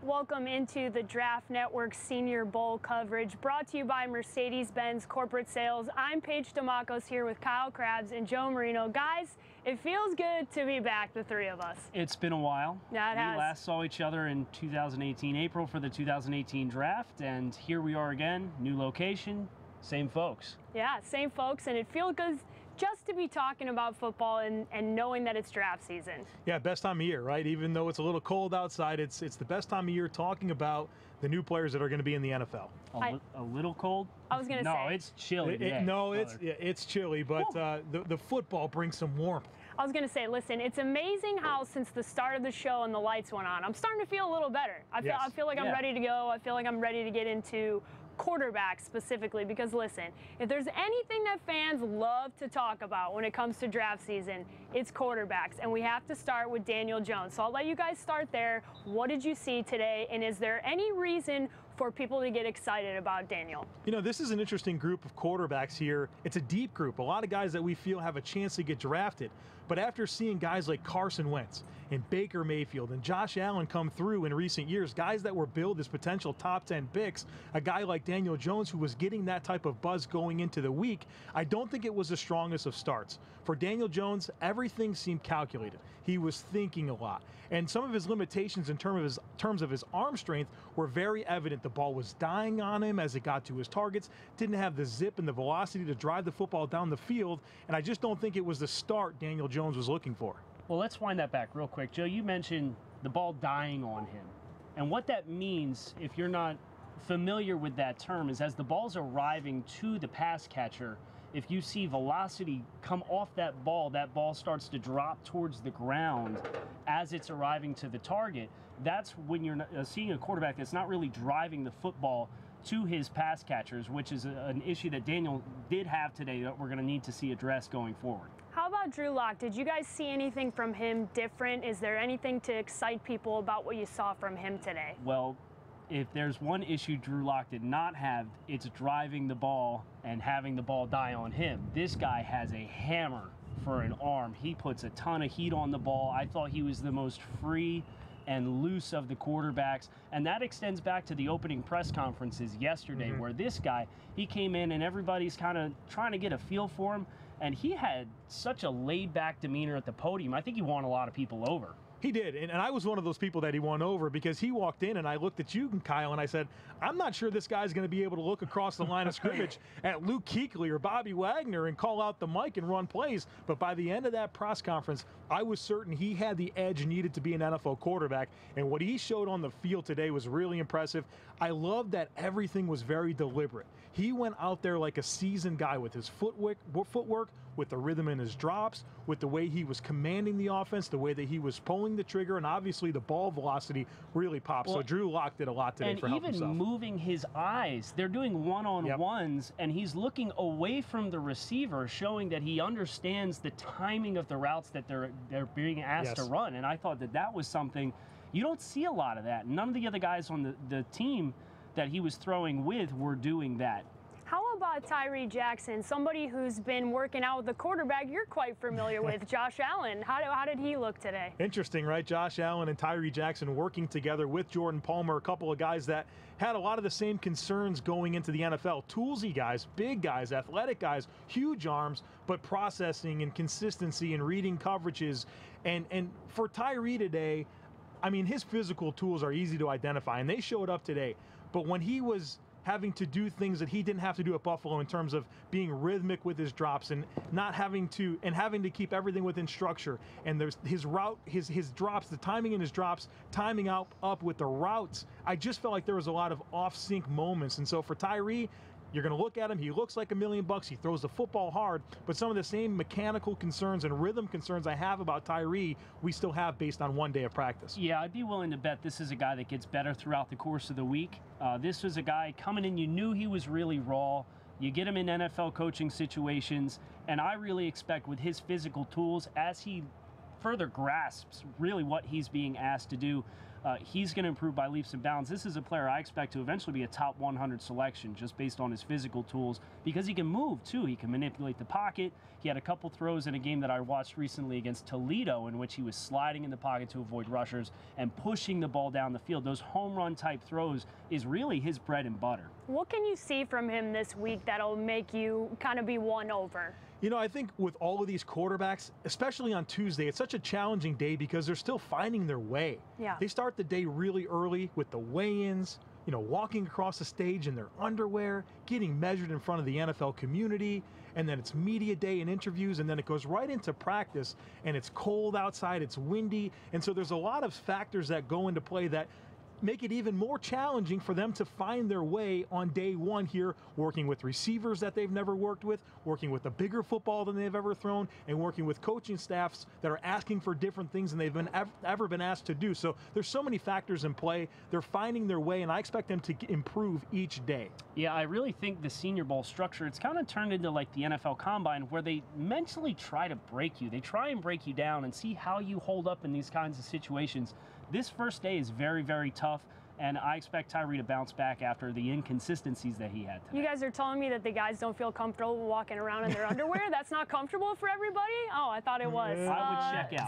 Welcome into the Draft Network Senior Bowl coverage brought to you by Mercedes-Benz Corporate Sales. I'm Paige Demakos here with Kyle Krabs and Joe Marino. Guys, it feels good to be back, the three of us. It's been a while. Yeah, it has. We last saw each other in 2018, April for the 2018 draft, and here we are again, new location, same folks. Yeah, same folks, and it feels good just to be talking about football and knowing that it's draft season. Yeah, best time of year, right? Even though it's a little cold outside, it's the best time of year talking about the new players that are going to be in the NFL. A little cold? I was going to say. No, it's chilly today. It's chilly, but the football brings some warmth. I was going to say, listen, it's amazing how since the start of the show and the lights went on, I'm starting to feel a little better. I feel like I'm ready to go. I feel like I'm ready to get into quarterbacks specifically, because listen, if there's anything that fans love to talk about when it comes to draft season, it's quarterbacks, and we have to start with Daniel Jones. So I'll let you guys start there. What did you see today, and is there any reason for people to get excited about Daniel? You know, this is an interesting group of quarterbacks here. It's a deep group, a lot of guys that we feel have a chance to get drafted. But after seeing guys like Carson Wentz and Baker Mayfield and Josh Allen come through in recent years, guys that were billed as potential top 10 picks, a guy like Daniel Jones who was getting that type of buzz going into the week, I don't think it was the strongest of starts. For Daniel Jones, everything seemed calculated. He was thinking a lot. And some of his limitations in terms of his arm strength were very evident. The ball was dying on him as it got to his targets, didn't have the zip and the velocity to drive the football down the field, and I just don't think it was the start Daniel Jones was looking for. Well, let's wind that back real quick. Joe, you mentioned the ball dying on him. And what that means, if you're not familiar with that term, is as the ball's arriving to the pass catcher, if you see velocity come off that ball starts to drop towards the ground as it's arriving to the target. That's when you're seeing a quarterback that's not really driving the football to his pass catchers, which is an issue that Daniel did have today that we're going to need to see addressed going forward. How about Drew Lock? Did you guys see anything from him different? Is there anything to excite people about what you saw from him today? Well, if there's one issue Drew Lock did not have, it's driving the ball and having the ball die on him. This guy has a hammer for an arm. He puts a ton of heat on the ball. I thought he was the most free and loose of the quarterbacks, and that extends back to the opening press conferences yesterday, where this guy, he came in and everybody's kind of trying to get a feel for him, and he had such a laid-back demeanor at the podium. I think he won a lot of people over. He did, and I was one of those people that he won over, because he walked in and I looked at you, Kyle, and I said, I'm not sure this guy's going to be able to look across the line of scrimmage at Luke Kuechly or Bobby Wagner and call out the mic and run plays. But by the end of that press conference, I was certain he had the edge needed to be an NFL quarterback, and what he showed on the field today was really impressive. I love that everything was very deliberate. He went out there like a seasoned guy with his footwork, with the rhythm in his drops, with the way he was commanding the offense, the way that he was pulling the trigger, and obviously the ball velocity really popped. So Drew Lock did a lot today for helping himself. And even moving his eyes, they're doing one-on-ones, and he's looking away from the receiver, showing that he understands the timing of the routes that they're being asked to run. And I thought that was something, you don't see a lot of that. None of the other guys on the team that he was throwing with were doing that. How about Tyree Jackson, somebody who's been working out with the quarterback you're quite familiar with, Josh Allen? How did he look today? Interesting, right? Josh Allen and Tyree Jackson working together with Jordan Palmer, a couple of guys that had a lot of the same concerns going into the NFL. Toolsy guys, big guys, athletic guys, huge arms, but processing and consistency and reading coverages. And for Tyree today, I mean, his physical tools are easy to identify, and they showed up today. But when he was having to do things that he didn't have to do at Buffalo in terms of being rhythmic with his drops and not having to keep everything within structure, and there's his route, his drops, the timing in his drops, timing up with the routes, I just felt like there was a lot of off-sync moments. And so for Tyree, you're going to look at him, he looks like $1 million. He throws the football hard, but some of the same mechanical concerns and rhythm concerns I have about Tyree, we still have based on one day of practice. Yeah, I'd be willing to bet this is a guy that gets better throughout the course of the week. This was a guy coming in, you knew he was really raw. You get him in NFL coaching situations, and I really expect with his physical tools, as he further grasps really what he's being asked to do, he's going to improve by leaps and bounds. This is a player I expect to eventually be a top 100 selection just based on his physical tools, because he can move too. He can manipulate the pocket. He had a couple throws in a game that I watched recently against Toledo in which he was sliding in the pocket to avoid rushers and pushing the ball down the field. Those home run type throws is really his bread and butter. What can you see from him this week that'll make you kind of be won over? You know, I think with all of these quarterbacks, especially on Tuesday, it's such a challenging day because they're still finding their way. Yeah. They start the day really early with the weigh-ins, you know, walking across the stage in their underwear, getting measured in front of the NFL community, and then it's media day and interviews, and then it goes right into practice, and it's cold outside, it's windy, and so there's a lot of factors that go into play that make it even more challenging for them to find their way on day one here, working with receivers that they've never worked with, working with a bigger football than they've ever thrown, and working with coaching staffs that are asking for different things than they've ever been asked to do. So there's so many factors in play. They're finding their way, and I expect them to improve each day. Yeah, I really think the Senior Bowl structure, it's kind of turned into like the NFL Combine, where they mentally try to break you. They try and break you down and see how you hold up in these kinds of situations. This first day is very, very tough, and I expect Tyree to bounce back after the inconsistencies that he had today. You guys are telling me that the guys don't feel comfortable walking around in their underwear? That's not comfortable for everybody? Oh, I thought it was. I would check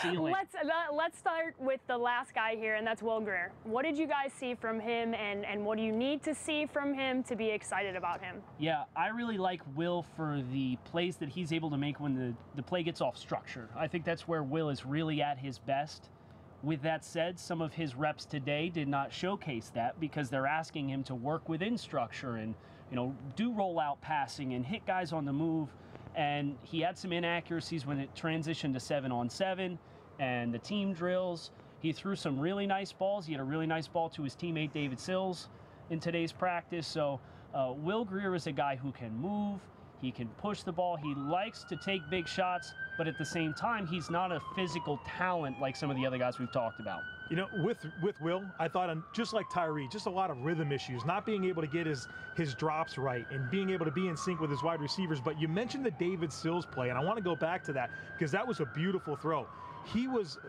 out. Let's start with the last guy here, and that's Will Greer. What did you guys see from him, and what do you need to see from him to be excited about him? Yeah, I really like Will for the plays that he's able to make when the play gets off structure. I think that's where Will is really at his best. With that said, some of his reps today did not showcase that because they're asking him to work within structure and, you know, do rollout passing and hit guys on the move. And he had some inaccuracies when it transitioned to 7-on-7 and the team drills. He threw some really nice balls. He had a really nice ball to his teammate David Sills in today's practice. So Will Greer is a guy who can move. He can push the ball. He likes to take big shots, but at the same time, he's not a physical talent like some of the other guys we've talked about. You know, with Will, I thought, just like Tyree, just a lot of rhythm issues, not being able to get his drops right and being able to be in sync with his wide receivers. But you mentioned the David Sills play, and I want to go back to that because that was a beautiful throw.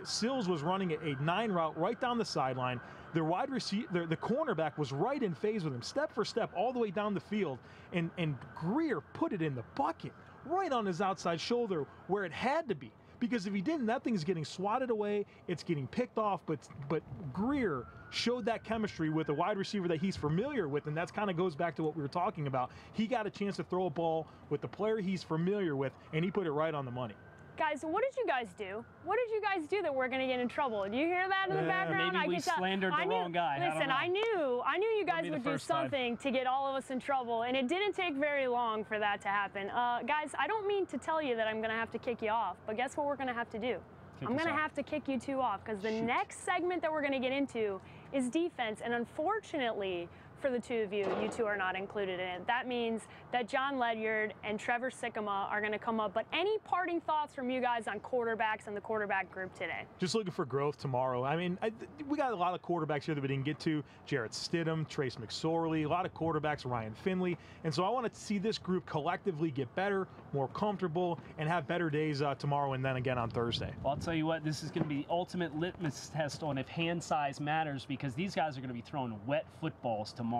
Sills was running a 9 route right down the sideline. Their wide receiver, the cornerback was right in phase with him, step for step, all the way down the field. And Greer put it in the bucket, right on his outside shoulder where it had to be. Because if he didn't, that thing's getting swatted away, it's getting picked off, but Greer showed that chemistry with a wide receiver that he's familiar with, and that kind of goes back to what we were talking about. He got a chance to throw a ball with the player he's familiar with, and he put it right on the money. Guys, what did you guys do? What did you guys do that we're going to get in trouble? Do you hear that in the background? Maybe we slandered the wrong guy. Listen, I knew you guys would do something to get all of us in trouble, and it didn't take very long for that to happen. Guys, I don't mean to tell you that I'm going to have to kick you off, but guess what we're going to have to do? I'm going to have to kick you two off because the next segment that we're going to get into is defense, and unfortunately, for the two of you two are not included in it. That means that John Ledyard and Trevor Sikkema are going to come up. But any parting thoughts from you guys on quarterbacks and the quarterback group today? Just looking for growth tomorrow. I mean, we got a lot of quarterbacks here that we didn't get to. Jarrett Stidham, Trace McSorley, a lot of quarterbacks, Ryan Finley. And so I want to see this group collectively get better, more comfortable, and have better days tomorrow and then again on Thursday. Well, I'll tell you what, this is going to be the ultimate litmus test on if hand size matters because these guys are going to be throwing wet footballs tomorrow.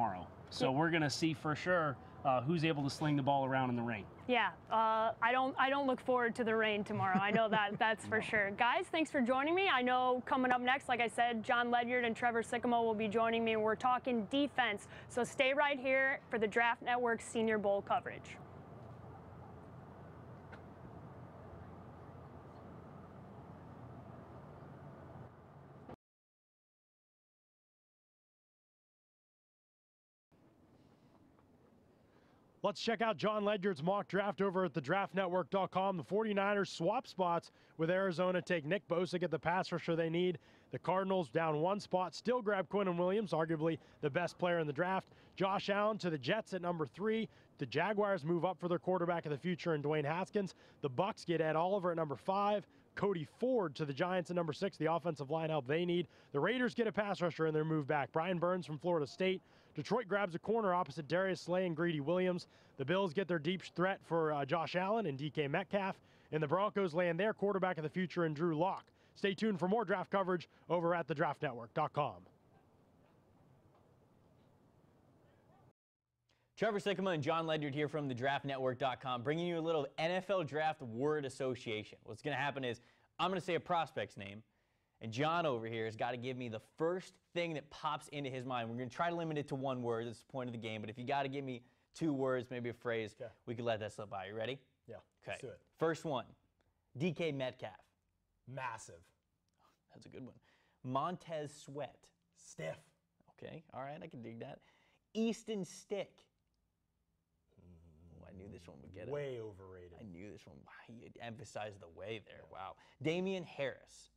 So we're going to see for sure who's able to sling the ball around in the rain. Yeah, I don't look forward to the rain tomorrow. I know that's for sure. Guys, thanks for joining me. I know coming up next, like I said, John Ledyard and Trevor Sikkema will be joining me, and we're talking defense. So stay right here for the Draft Network Senior Bowl coverage. Let's check out John Ledyard's mock draft over at thedraftnetwork.com. The 49ers swap spots with Arizona, take Nick Bosa, get the pass rusher they need. The Cardinals down one spot, still grab Quinnen Williams, arguably the best player in the draft. Josh Allen to the Jets at number 3. The Jaguars move up for their quarterback of the future in Dwayne Haskins. The Bucs get Ed Oliver at number 5. Cody Ford to the Giants at number 6, the offensive line help they need. The Raiders get a pass rusher in their move back. Brian Burns from Florida State. Detroit grabs a corner opposite Darius Slay and Greedy Williams. The Bills get their deep threat for Josh Allen and DK Metcalf. And the Broncos land their quarterback of the future in Drew Lock. Stay tuned for more draft coverage over at thedraftnetwork.com. Trevor Sikkema and John Ledyard here from thedraftnetwork.com, bringing you a little NFL draft word association. What's going to happen is I'm going to say a prospect's name, and John over here has got to give me the first thing that pops into his mind. We're going to try to limit it to one word. That's the point of the game. But if you got to give me 2 words, maybe a phrase, we could let that slip by. You ready? Yeah. Okay. Let's do it. First one, DK Metcalf. Massive. That's a good one. Montez Sweat. Stiff. Okay. All right. I can dig that. Easton Stick. I knew this one would get it. Way overrated. I knew this one. He emphasized the way there. Wow. Damian Harris.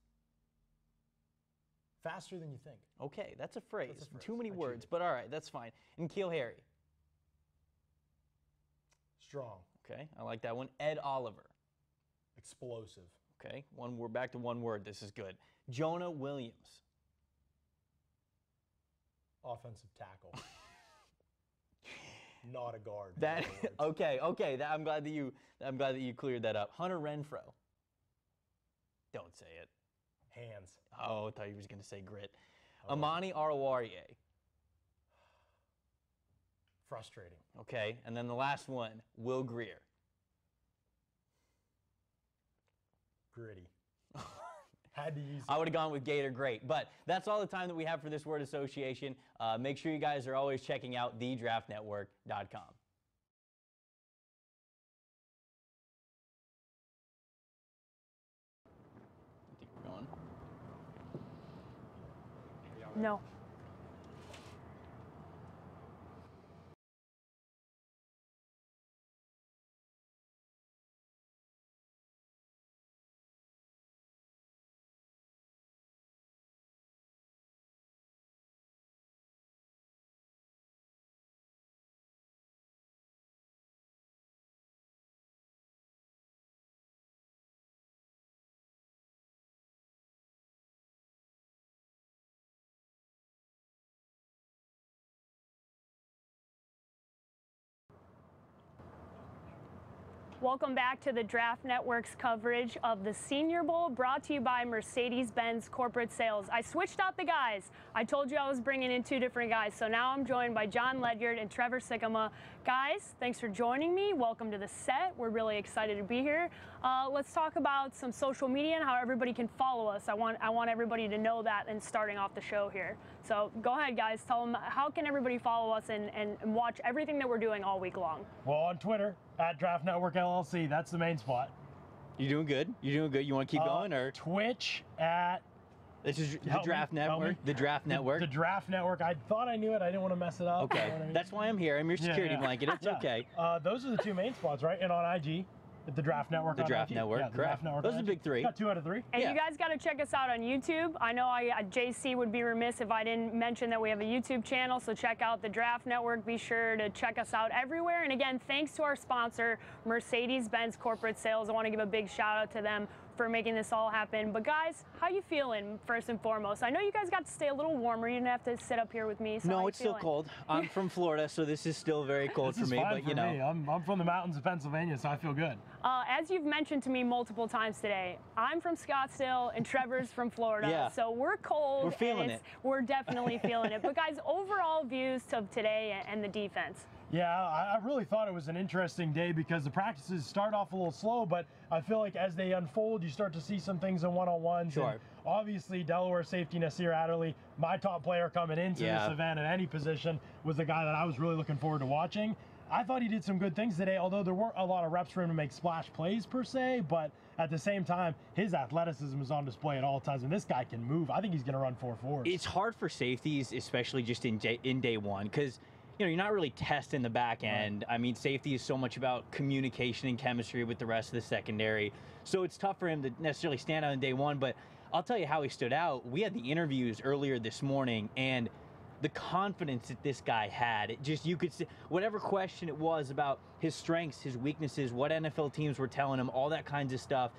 Faster than you think. Okay, that's a phrase. That's a phrase. Too many I words, cheated. but all right, that's fine. And N'Keal Harry. Strong. Okay, I like that one. Ed Oliver. Explosive. Okay, we're back to one word. This is good. Jonah Williams. Offensive tackle. Not a guard. That okay. I'm glad that you cleared that up. Hunter Renfrow. Don't say it. Hands. Oh, I thought he was going to say grit. Amani Oruwariye. Frustrating. Okay, and then the last one, Will Grier. Gritty. Had to use it. I would have gone with Gator great, but that's all the time that we have for this word association. Make sure you guys are always checking out thedraftnetwork.com. I think we're going. No. Welcome back to the Draft Network's coverage of the Senior Bowl, brought to you by Mercedes-Benz Corporate Sales. I switched out the guys. I told you I was bringing in 2 different guys, so now I'm joined by John Ledyard and Trevor Sikkema. Guys, thanks for joining me. Welcome to the set. We're really excited to be here. Let's talk about some social media and how everybody can follow us. I want everybody to know that and starting off the show here. So go ahead, guys. Tell them, how can everybody follow us and watch everything that we're doing all week long? Well, on Twitter, at Draft Network LLC. That's the main spot. You're doing good. You're doing good. You want to keep going, or Twitch at this is the Draft Network. The Draft Network. The Draft Network. I thought I knew it. I didn't want to mess it up. Okay, you know what I mean? that's why I'm here. I'm your security blanket. It's okay. Those are the 2 main spots, right? And on IG, the Draft Network. The on Draft IG. Network, Yeah, the correct. Draft Network. Those are the big 3. Got 2 out of 3. And you guys got to check us out on YouTube. I know JC would be remiss if I didn't mention that we have a YouTube channel, so check out the Draft Network. Be sure to check us out everywhere. And again, thanks to our sponsor, Mercedes-Benz Corporate Sales. I want to give a big shout out to them for making this all happen. But guys, how you feeling first and foremost? I know you guys got to stay a little warmer. You didn't have to sit up here with me. So no, it's still cold. I'm from Florida, so this is still very cold for me. But you know, I'm from the mountains of Pennsylvania, so I feel good. As you've mentioned to me multiple times today, I'm from Scottsdale and Trevor's from Florida. Yeah. So we're cold. We're feeling it. We're definitely feeling it. But guys, overall views of today and the defense. Yeah, I really thought it was an interesting day because the practices start off a little slow, but I feel like as they unfold, you start to see some things in one-on-ones. Sure. And obviously, Delaware safety Nasir Adderley, my top player coming into this event at any position, was the guy that I was really looking forward to watching. I thought he did some good things today, although there weren't a lot of reps for him to make splash plays per se, but at the same time, his athleticism is on display at all times, and this guy can move. I think he's going to run 4.4. It's hard for safeties, especially just in day one, because you're not really testing the back end. Right. I mean, safety is so much about communication and chemistry with the rest of the secondary, so it's tough for him to necessarily stand out in day one, but I'll tell you how he stood out. We had the interviews earlier this morning, and the confidence that this guy had, it just, you could see whatever question it was about his strengths, his weaknesses, what NFL teams were telling him, all that kinds of stuff.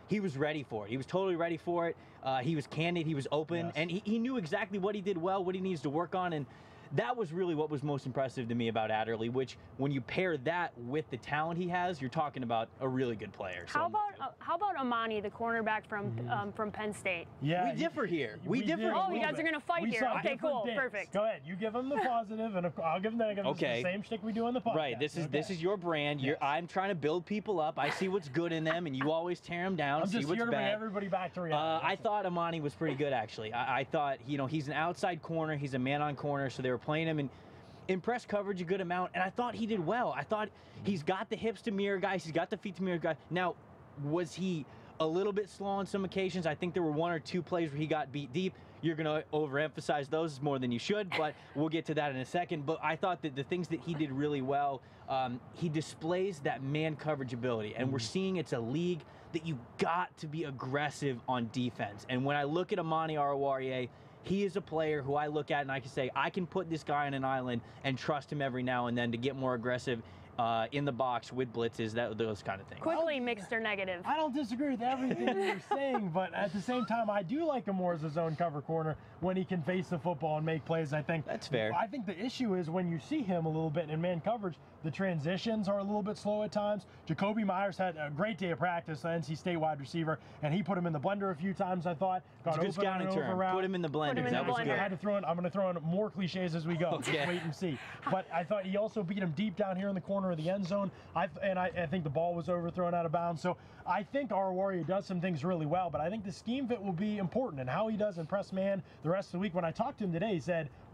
He was ready for it. He was totally ready for it. He was candid. He was open, and he knew exactly what he did well, what he needs to work on. And that was really what was most impressive to me about Adderley, which when you pair that with the talent he has, you're talking about a really good player. How about Amani, the cornerback from Penn State? Yeah, we differ here. We differ. Oh, you guys are gonna fight here. Okay, cool, perfect. Go ahead. You give them the positive, and I'll give them the negative. Okay. The same shtick we do on the podcast. Right. This is your brand. Yes. I'm trying to build people up. I see what's good in them, and you always tear them down. I'm see just what's here to bring bad. everybody back to reality. I thought Amani was pretty good, actually. I thought, he's an outside corner. He's a man-on corner, so they were playing him in press coverage a good amount, and I thought he did well. I thought he's got the hips to mirror guys. He's got the feet to mirror guys. Now, was he a little bit slow on some occasions? I think there were 1 or 2 plays where he got beat deep. You're going to overemphasize those more than you should, but we'll get to that in a second. But I thought that the things that he did really well, he displays that man coverage ability, and we're seeing it's a league that you got to be aggressive on defense. And when I look at Amani Oruwariye, he is a player who I look at and I can say, I can put this guy on an island and trust him every now and then to get more aggressive in the box with blitzes, those kind of things. Quickly, mixed or negative? I don't disagree with everything you're saying, but at the same time, I do like him more as a zone cover corner when he can face the football and make plays. I think that's fair. I think the issue is when you see him a little bit in man coverage, the transitions are a little bit slow at times. Jacoby Myers had a great day of practice, the NC State wide receiver, and he put him in the blender a few times, I thought. Got open scouting term. Put him in the blender. That was good. I had to throw in, I'm going to throw in more cliches as we go. Okay. Just wait and see. But I thought he also beat him deep down here in the corner of the end zone. I think the ball was overthrown out of bounds. So I think our Warrior does some things really well, but I think the scheme fit will be important, and how he does in press man the rest of the week. When I talked to him today,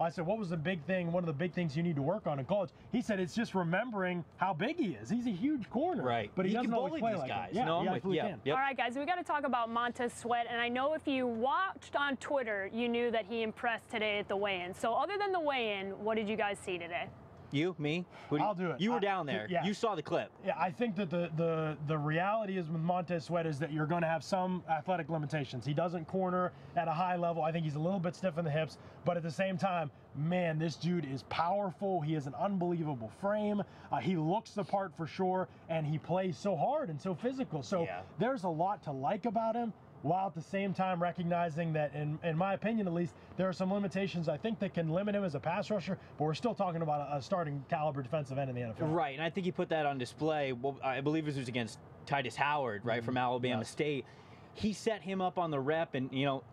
I said, what was the big thing, one of the big things you need to work on in college? He said it's just remembering how big he is. He's a huge corner. Right. But he doesn't can always bully play these like guys. It. Yeah, no, he absolutely can. Yep. All right, guys, we got to talk about Montez Sweat, and I know if you watched on Twitter, you knew that he impressed today at the weigh-in. So other than the weigh-in, what did you guys see today? You, me? I'll do it. You were down there. Yeah. You saw the clip. Yeah, I think that the reality is with Montez Sweat is that you're going to have some athletic limitations. He doesn't corner at a high level. I think he's a little bit stiff in the hips, but at the same time, man, this dude is powerful. He has an unbelievable frame. He looks the part for sure, and he plays so hard and so physical. So there's a lot to like about him, while at the same time recognizing that, in my opinion at least, there are some limitations I think that can limit him as a pass rusher, but we're still talking about a starting caliber defensive end in the NFL. Right, and I think he put that on display. Well, I believe it was against Titus Howard, right, from Alabama State. He set him up on the rep, and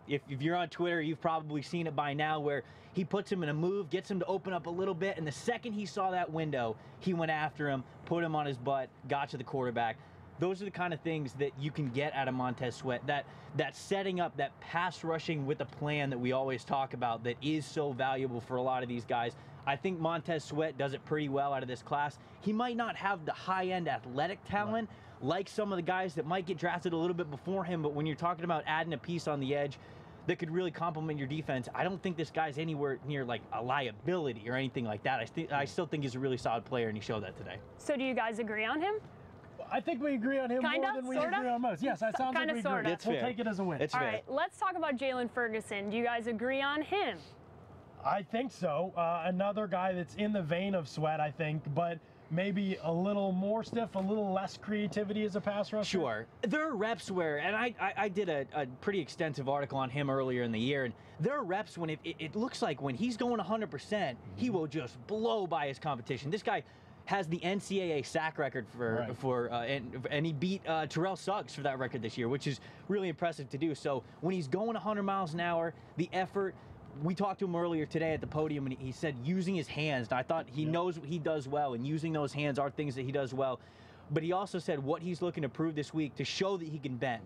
if you're on Twitter, you've probably seen it by now, where he puts him in a move, gets him to open up a little bit, and the second he saw that window, he went after him, put him on his butt, got to the quarterback. Those are the kind of things that you can get out of Montez Sweat. That setting up, that pass rushing with a plan that we always talk about, that is so valuable for a lot of these guys. I think Montez Sweat does it pretty well out of this class. He might not have the high-end athletic talent like some of the guys that might get drafted a little bit before him, but when you're talking about adding a piece on the edge that could really complement your defense, I don't think this guy's anywhere near like a liability or anything like that. I still think he's a really solid player, and he showed that today. So do you guys agree on him? I think we agree on him more than we agree on most. Yes, that sounds like we agree. We'll take it as a win. It's All fair. right, let's talk about Jalen Ferguson. Do you guys agree on him? I think so. Another guy that's in the vein of Sweat, I think, but maybe a little more stiff, a little less creativity as a pass rusher. Sure. There are reps where, and I did a pretty extensive article on him earlier in the year, and there are reps when it looks like when he's going 100%, he will just blow by his competition. This guy has the NCAA sack record and he beat Terrell Suggs for that record this year, which is really impressive to do. So when he's going 100 miles an hour, the effort, we talked to him earlier today at the podium, and he said using his hands. And I thought he knows what he does well, and using those hands are things that he does well. But he also said what he's looking to prove this week to show that he can bend.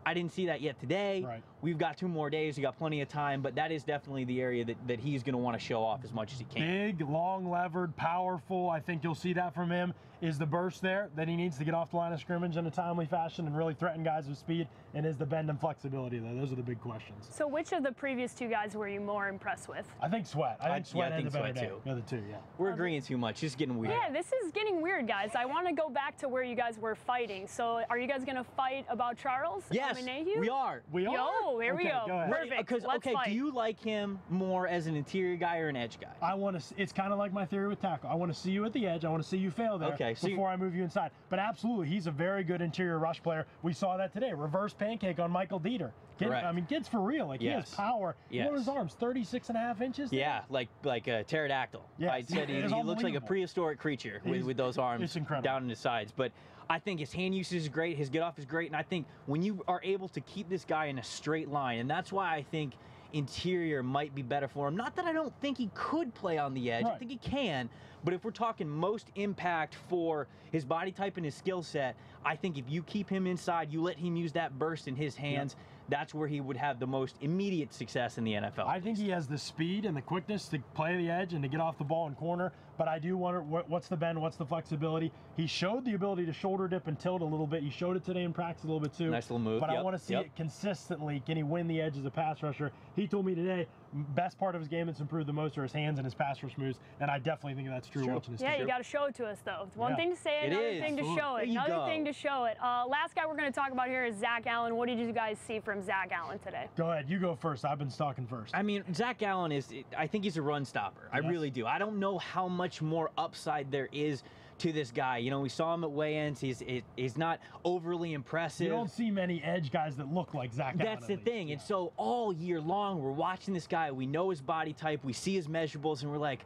I didn't see that yet today. Right. We've got 2 more days. We got plenty of time, but that is definitely the area that he's going to want to show off as much as he can. Big, long-levered, powerful. I think you'll see that from him. Is the burst there that he needs to get off the line of scrimmage in a timely fashion and really threaten guys with speed? And is the bend and flexibility there? Those are the big questions. So which of the previous 2 guys were you more impressed with? I think Sweat. I think Sweat had the better Sweat day. Too. The other 2, yeah. We're agreeing too much. It's getting weird. Yeah, this is getting weird, guys. I want to go back to where you guys were fighting. So are you guys going to fight about Charles? Yeah, Simon Mayhew? We are. We are? Yo, here we Okay, go. go ahead. Perfect. Because Let's okay, fight. do you like him more as an interior guy or an edge guy? I want to. It's kind of like my theory with tackle. I want to see you at the edge. I want to see you fail there Okay, so before I move you inside. But absolutely, he's a very good interior rush player. We saw that today. Reverse pancake on Michael Dieter. Correct. I mean, kid's for real. Like he has power. Yes. What are his arms? 36.5 inches. Yeah, like a pterodactyl. Yes, I said he it is looks like a unbelievable. prehistoric creature with those arms it's incredible. down in his sides. But I think his hand usage is great, his get off is great, and I think when you are able to keep this guy in a straight line, and that's why I think interior might be better for him. Not that I don't think he could play on the edge. Right. I think he can. But if we're talking most impact for his body type and his skill set, I think if you keep him inside, you let him use that burst in his hands, that's where he would have the most immediate success in the NFL. I think he has the speed and the quickness to play the edge and to get off the ball in corner, but I do wonder what's the bend, what's the flexibility. He showed the ability to shoulder dip and tilt a little bit. He showed it today in practice a little bit too. Nice little move. But I want to see it consistently. Can he win the edge as a pass rusher? He told me today, best part of his game that's improved the most are his hands and his pass rush moves, and I definitely think that's true watching his Yeah, team. you got to show it to us, though. It's one thing to say it, It another is. thing to show There it. you Another go. thing to show it. Last guy we're going to talk about here is Zach Allen. What did you guys see from Zach Allen today? Go ahead, you go first. I've been stalking first. I mean, Zach Allen I think he's a run stopper. I really do. I don't know how much more upside there is to this guy. You know, we saw him at weigh-ins. He's not overly impressive. You don't see many edge guys that look like Zach Allen. That's the thing. And so all year long, we're watching this guy. We know his body type. We see his measurables, and we're like,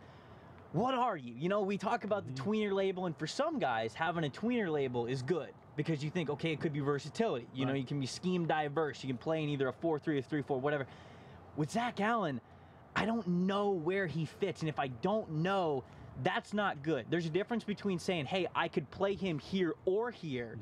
what are you? You know, we talk about the tweener label, and for some guys, having a tweener label is good because you think, okay, it could be versatility. You know, you can be scheme diverse. You can play in either a 4-3 or 3-4, whatever. With Zach Allen, I don't know where he fits, and if I don't know, that's not good. There's a difference between saying, hey, I could play him here or here,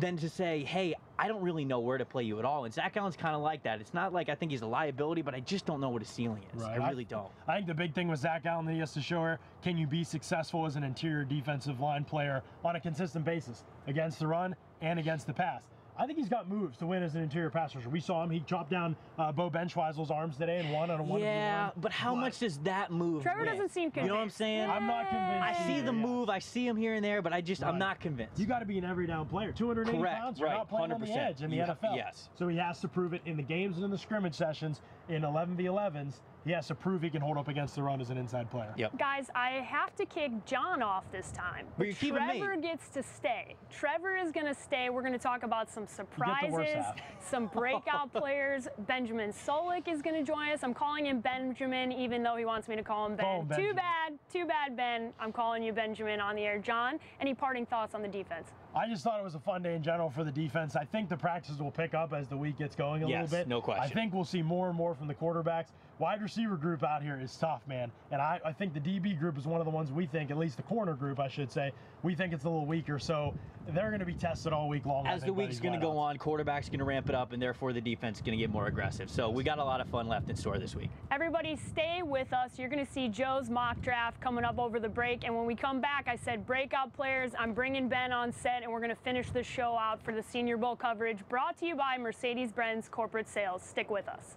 than to say, hey, I don't really know where to play you at all. And Zach Allen's kind of like that. It's not like I think he's a liability, but I just don't know what his ceiling is. Right. I really don't. I think the big thing with Zach Allen that he has to show here, can you be successful as an interior defensive line player on a consistent basis against the run and against the pass? I think he's got moves to win as an interior pass rusher. We saw him. He chopped down Bo Benchweisel's arms today and won on a 1-on-1. Yeah, but how much does that move Trevor win? doesn't seem convinced. You know what I'm saying? I'm not convinced. I see the move. I see him here and there, but I'm not convinced. You got to be an every down player. 280 Correct, pounds, you're right, not playing on the 100%. edge in the NFL. Yes. So he has to prove it in the games and in the scrimmage sessions in 11v11s. He has to prove he can hold up against the run as an inside player. Yep. Guys, I have to kick John off this time. But you're keeping me. Trevor gets to stay. Trevor is going to stay. We're going to talk about some surprises, half. some breakout players. Benjamin Solik is going to join us. I'm calling him Benjamin, even though he wants me to call him Ben. Call him Benjamin. Too bad, Ben. I'm calling you Benjamin on the air. John, any parting thoughts on the defense? I just thought it was a fun day in general for the defense. I think the practices will pick up as the week gets going a little bit. No question. I think we'll see more and more from the quarterbacks. Wide receiver group out here is tough, man. And I think the DB group is one of the ones we think, at least the corner group, I should say, we think it's a little weaker. So they're going to be tested all week long. As the week's going to go on, quarterback's going to ramp it up, and therefore the defense is going to get more aggressive. So we got a lot of fun left in store this week. Everybody stay with us. You're going to see Joe's mock draft coming up over the break. And when we come back, I said breakout players. I'm bringing Ben on set, and we're going to finish the show out for the Senior Bowl coverage, brought to you by Mercedes-Benz Corporate Sales. Stick with us.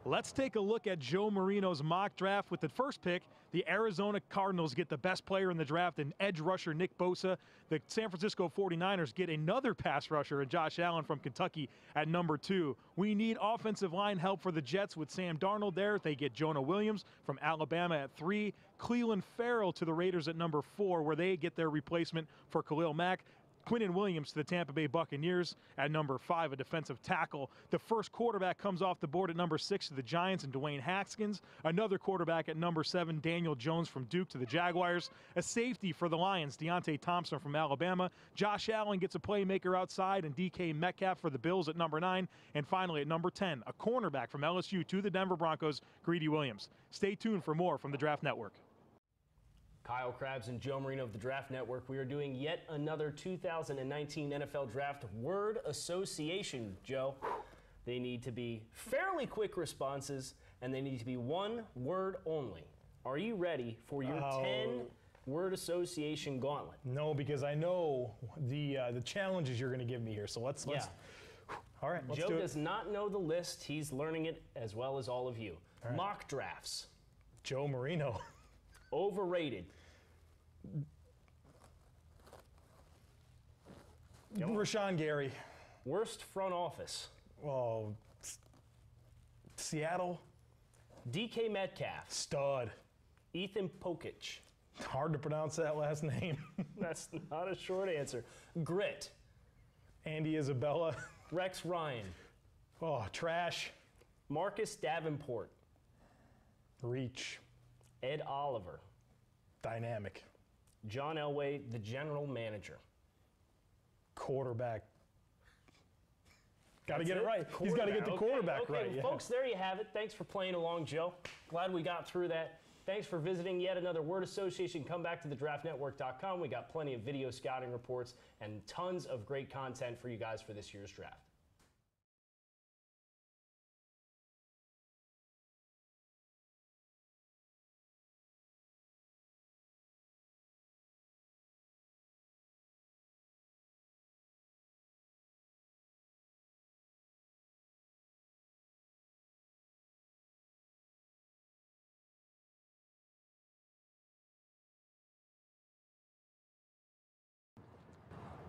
Let's take a look at Joe Marino's mock draft. With the first pick, the Arizona Cardinals get the best player in the draft, an edge rusher, Nick Bosa. The San Francisco 49ers get another pass rusher, Josh Allen from Kentucky, at number 2. We need offensive line help for the Jets with Sam Darnold there. They get Jonah Williams from Alabama at 3. Cleveland Farrell to the Raiders at number 4, where they get their replacement for Khalil Mack. Quinnen Williams to the Tampa Bay Buccaneers at number 5, a defensive tackle. The first quarterback comes off the board at number 6 to the Giants and Dwayne Haskins. Another quarterback at number 7, Daniel Jones from Duke to the Jaguars. A safety for the Lions, Deontay Thompson from Alabama. Josh Allen gets a playmaker outside, and DK Metcalf for the Bills at number 9. And finally at number 10, a cornerback from LSU to the Denver Broncos, Greedy Williams. Stay tuned for more from the Draft Network. Kyle Krabs and Joe Marino of the Draft Network. We are doing yet another 2019 NFL Draft Word Association, Joe. They need to be fairly quick responses, and they need to be one word only. Are you ready for your 10 word association gauntlet? No, because I know the challenges you're going to give me here. So let's all right, let's Joe do it. does not know the list. He's learning it as well as all of you. All right. Mock drafts. Joe Marino. Overrated. Rashawn Gary. Worst front office. Oh, Seattle. DK Metcalf. Stud. Ethan Pokic. Hard to pronounce that last name. That's not a short answer. Grit. Andy Isabella. Rex Ryan. Oh, trash. Marcus Davenport. Reach. Ed Oliver. Dynamic. John Elway, the general manager. Quarterback. Got to That's get it right. He's got to get the quarterback okay. right. Well, Yeah. folks, there you have it. Thanks for playing along, Joe. Glad we got through that. Thanks for visiting yet another word association. Come back to thedraftnetwork.com. We got plenty of video scouting reports and tons of great content for you guys for this year's draft.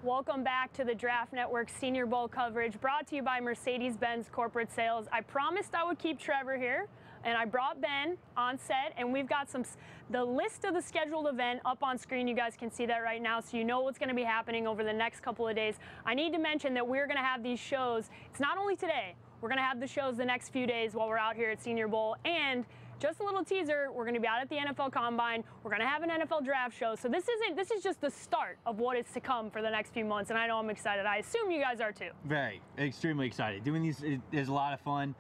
Welcome back to the Draft Network Senior Bowl coverage, brought to you by Mercedes-Benz Corporate Sales. I promised I would keep Trevor here, and I brought Ben on set, and we've got the list of the scheduled event up on screen. You guys can see that right now, so you know what's going to be happening over the next couple of days. I need to mention that we're going to have these shows. It's not only today. We're going to have the shows the next few days while we're out here at Senior Bowl, and just a little teaser, we're going to be out at the NFL Combine. We're going to have an NFL draft show. So this is just the start of what is to come for the next few months, and I know I'm excited. I assume you guys are too. Very, extremely excited. Doing these is a lot of fun.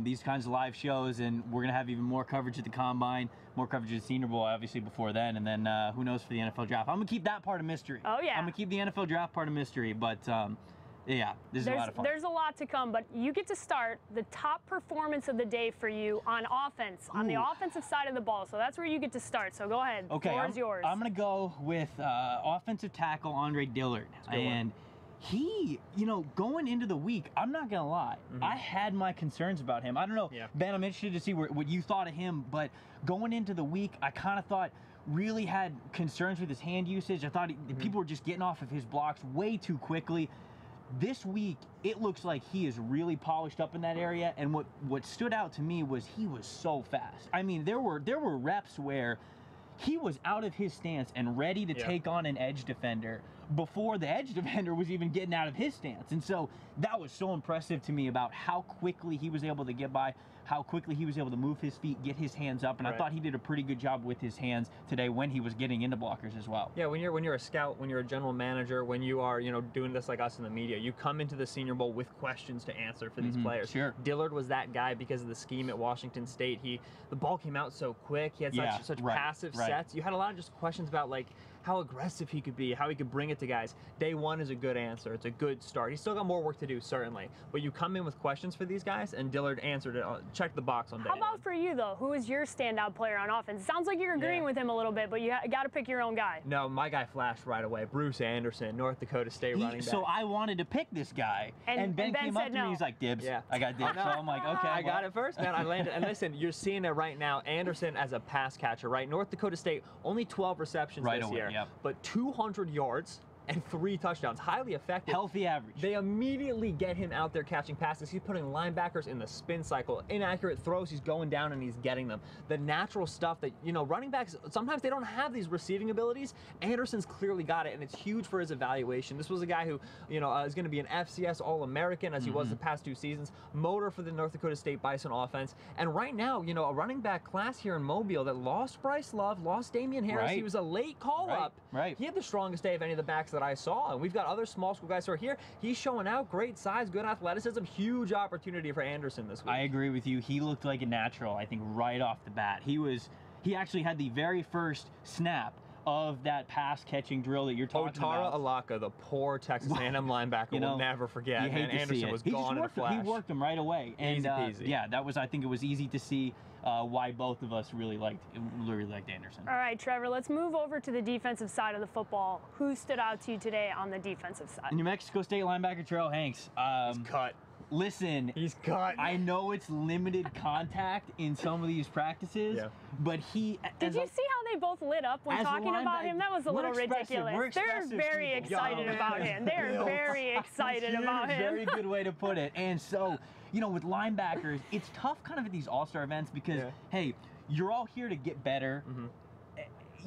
These kinds of live shows, and we're going to have even more coverage at the Combine, more coverage at the Senior Bowl, obviously, before then, and then who knows for the NFL draft. I'm going to keep that part a mystery. Oh, yeah. I'm going to keep the NFL draft part a mystery, but yeah, this is a lot of fun. There's a lot to come, but you get to start the top performance of the day for you on offense, on the offensive side of the ball. So that's where you get to start. So go ahead. Okay, Floor is yours. I'm going to go with offensive tackle Andre Dillard. And he, going into the week, I'm not going to lie, I had my concerns about him. I don't know, Ben, I'm interested to see what you thought of him, but going into the week, I kind of thought really had concerns with his hand usage. I thought people were just getting off of his blocks way too quickly. This week, it looks like he is really polished up in that area, and what stood out to me was he was so fast. I mean, there were reps where he was out of his stance and ready to take on an edge defender before the edge defender was even getting out of his stance. And so that was so impressive to me about how quickly he was able to get by, how quickly he was able to move his feet, get his hands up, and I thought he did a pretty good job with his hands today when he was getting into blockers as well. Yeah, when you're a scout, when you're a general manager, when you are doing this like us in the media, you come into the Senior Bowl with questions to answer for these players. Sure. Dillard was that guy because of the scheme at Washington State. The ball came out so quick. He had such passive sets. You had a lot of just questions about like how aggressive he could be, how he could bring it to guys. Day one is a good answer. It's a good start. He's still got more work to do, certainly. But you come in with questions for these guys, and Dillard answered it, checked the box on day How about for you, though? Who is your standout player on offense? It sounds like you're agreeing with him a little bit, but you got to pick your own guy. No, my guy flashed right away. Bruce Anderson, North Dakota State running back. So I wanted to pick this guy, and Ben came up to me, he's like, dibs. Yeah. I got dibs. So I'm like, okay. I got it first, man. I landed. And listen, you're seeing it right now. Anderson as a pass catcher, right? North Dakota State, only 12 receptions this year, but 200 yards and 3 touchdowns. Highly effective. Healthy average. They immediately get him out there catching passes. He's putting linebackers in the spin cycle. Inaccurate throws, he's going down and he's getting them. The natural stuff that, running backs, sometimes they don't have these receiving abilities. Anderson's clearly got it, and it's huge for his evaluation. This was a guy who, is going to be an FCS All-American, as he was the past 2 seasons. Motor for the North Dakota State Bison offense. And right now, a running back class here in Mobile that lost Bryce Love, lost Damian Harris. He was a late call-up. He had the strongest day of any of the backs that I saw, and we've got other small school guys who are here. He's showing out great size, good athleticism, huge opportunity for Anderson this week. I agree with you. He looked like a natural, I think, right off the bat. He actually had the very first snap of that pass-catching drill that you're talking Otara about. Alaka, the poor Texas A&M linebacker, will never forget. You hate to Anderson see it. was gone in a flash. He worked him right away. And Easy peasy. yeah, I think it was easy to see why both of us really liked Anderson. All right, Trevor, let's move over to the defensive side of the football. Who stood out to you today on the defensive side? New Mexico State linebacker Terrell Hanks. He's cut. Listen, he's cut. I know it's limited contact in some of these practices, but Did you see how they both lit up when As a talking about linebacker, him. That was a we're little expressive. We're ridiculous. They're expressive very people. excited about him. They're very excited about him. Very good way to put it. And so, you know, with linebackers, it's tough kind of at these all-star events because, hey, you're all here to get better.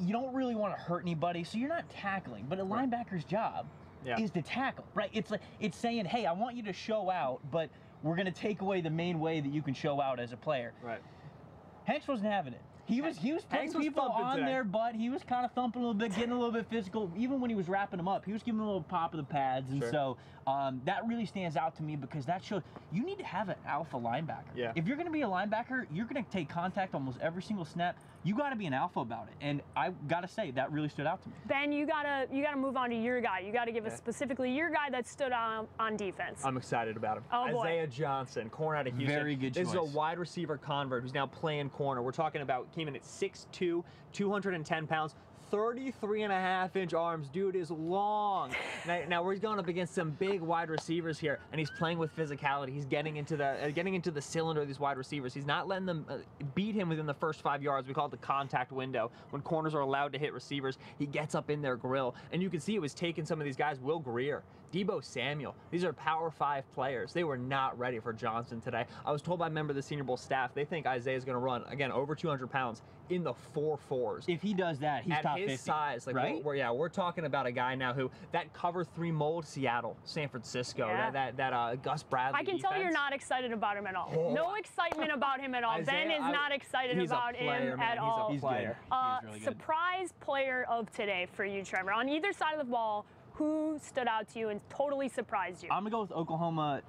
You don't really want to hurt anybody, so you're not tackling. But a linebacker's job is to tackle, right? It's like it's saying, hey, I want you to show out, but we're going to take away the main way that you can show out as a player. Right. Hanks wasn't having it. He was putting people on their butt. He was kind of thumping a little bit, getting a little bit physical. Even when he was wrapping them up, he was giving them a little pop of the pads. And so that really stands out to me because that shows you need to have an alpha linebacker. Yeah. If you're going to be a linebacker, you're going to take contact almost every single snap. You got to be an alpha about it. And I got to say, that really stood out to me. Ben, you gotta move on to your guy. You got to give us specifically your guy that stood on defense. I'm excited about him. Oh, boy. Isaiah Johnson, corner out of Houston. Very good This choice. is a wide receiver convert who's now playing corner. We're talking about came in at 6'2", 210 pounds. 33.5-inch arms. Dude is long. Now we're going up against some big wide receivers here, and he's playing with physicality. He's getting into the cylinder of these wide receivers. He's not letting them beat him within the first 5 yards. We call it the contact window. When corners are allowed to hit receivers, he gets up in their grill, and you can see it was taking some of these guys. Will Greer, Deebo Samuel. These are Power 5 players. They were not ready for Johnson today. I was told by a member of the Senior Bowl staff they think Isaiah's going to run again over 200 pounds in the 4.4s. If he does that, he's top 50. His size, like right? we're talking about a guy now who that cover 3 mold Seattle, San Francisco, that Gus Bradley. I can tell you're not excited about him at all. No excitement about him at all. Ben is not excited about him at all. He's a player. He's really good. Surprise player of today for you, Trevor. On either side of the ball, who stood out to you and totally surprised you? I'm going to go with Oklahoma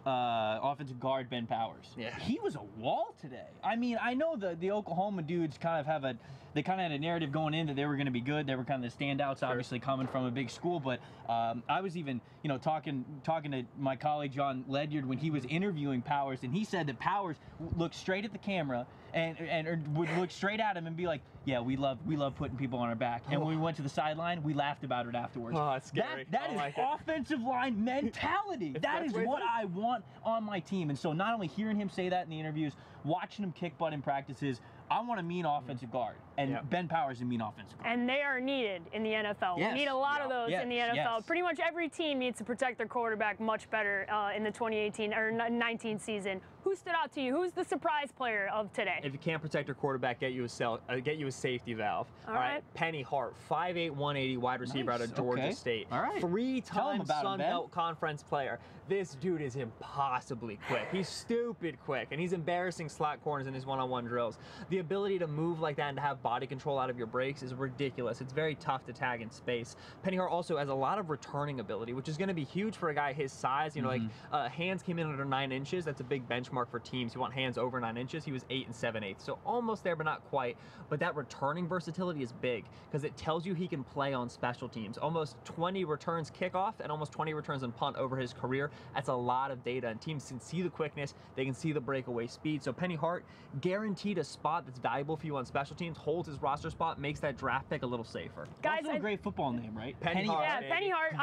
offensive guard Ben Powers. Yeah. He was a wall today. I mean, I know the Oklahoma dudes kind of had a narrative going in that they were going to be good. They were kind of the standouts, obviously coming from a big school. But I was even, talking to my colleague John Ledyard when he was interviewing Powers, and he said that Powers looked straight at the camera and would look straight at him and be like, "Yeah, we love putting people on our back." And when we went to the sideline, we laughed about it afterwards. Oh, that's scary. That is offensive line mentality. That is what I want on my team. And so not only hearing him say that in the interviews, watching him kick butt in practices, I want a mean offensive guard. And Ben Powers is a mean offensive guard. And they are needed in the NFL. Yes. We need a lot of those in the NFL. Yes. Pretty much every team needs to protect their quarterback much better in the 2018 or 19 season. Who stood out to you? Who's the surprise player of today? If you can't protect your quarterback, get you a safety valve. All right. Penny Hart, 5'8", 180 wide receiver out of Georgia State. All right. 3-time Sun Belt Conference player. This dude is impossibly quick. He's stupid quick, and he's embarrassing slot corners in his one-on-one drills. The ability to move like that and to have body control out of your breaks is ridiculous. It's very tough to tag in space. Penny Hart also has a lot of returning ability, which is going to be huge for a guy his size. Hands came in under 9 inches. That's a big benchmark for teams. You want hands over 9 inches. He was 8 7/8, so almost there, but not quite. But that returning versatility is big because it tells you he can play on special teams. Almost 20 returns kickoff and almost 20 returns on punt over his career. That's a lot of data, and teams can see the quickness. They can see the breakaway speed. So Penny Hart, guaranteed a spot that's valuable for you on special teams, holds his roster spot, makes that draft pick a little safer. Guys, Also a great football name, right? Penny Hart. Yeah, Penny Hart.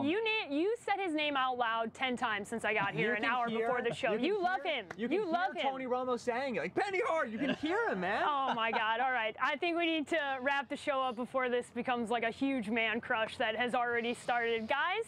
You said his name out loud 10 times since I got here an hour before the show. You love him. You love him. Tony Romo saying it, like, Penny Hart, you can hear him, man. Oh my God! All right, I think we need to wrap the show up before this becomes like a huge man crush that has already started. Guys,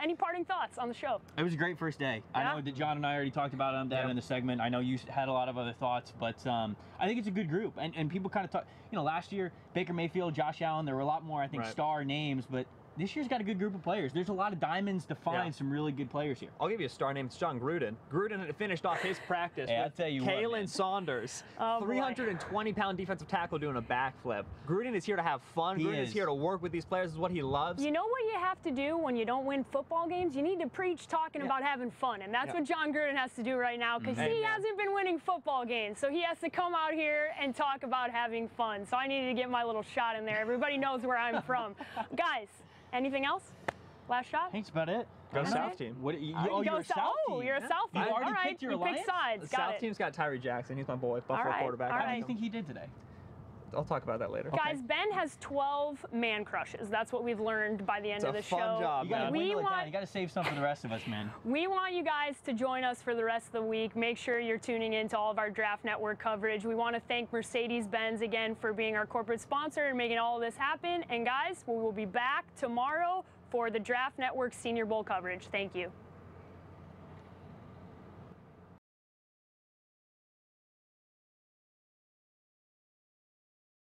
any parting thoughts on the show? It was a great first day. I know that John and I already talked about it down in the segment. I know you had a lot of other thoughts, but I think it's a good group. And people kind of talk, last year, Baker Mayfield, Josh Allen, there were a lot more, I think, star names, but this year's got a good group of players. There's a lot of diamonds to find some really good players here. I'll give you a star name. It's John Gruden. Gruden had finished off his practice I'll with tell you Kalen Saunders, 320-pound defensive tackle doing a backflip. Gruden is here to have fun. Gruden is here to work with these players. This is what he loves. You know what you have to do when you don't win football games? You need to preach talking about having fun, and that's what John Gruden has to do right now because he hasn't been winning football games. So he has to come out here and talk about having fun. So I needed to get my little shot in there. Everybody knows where I'm from. Guys, anything else? Last shot? That's about it. Go South team. What, you're a South team. You're a South team. You already All right, picked your you alliance? pick sides. The South team's got Tyree Jackson. He's my boy, Buffalo quarterback. All How do right. you think he did today? I'll talk about that later. Guys, Ben has 12 man crushes. That's what we've learned by the end of the show. It's a fun job, man. You got to save some for the rest of us, man. We want you guys to join us for the rest of the week. Make sure you're tuning in to all of our Draft Network coverage. We want to thank Mercedes-Benz again for being our corporate sponsor and making all of this happen. And guys, we will be back tomorrow for the Draft Network Senior Bowl coverage. Thank you.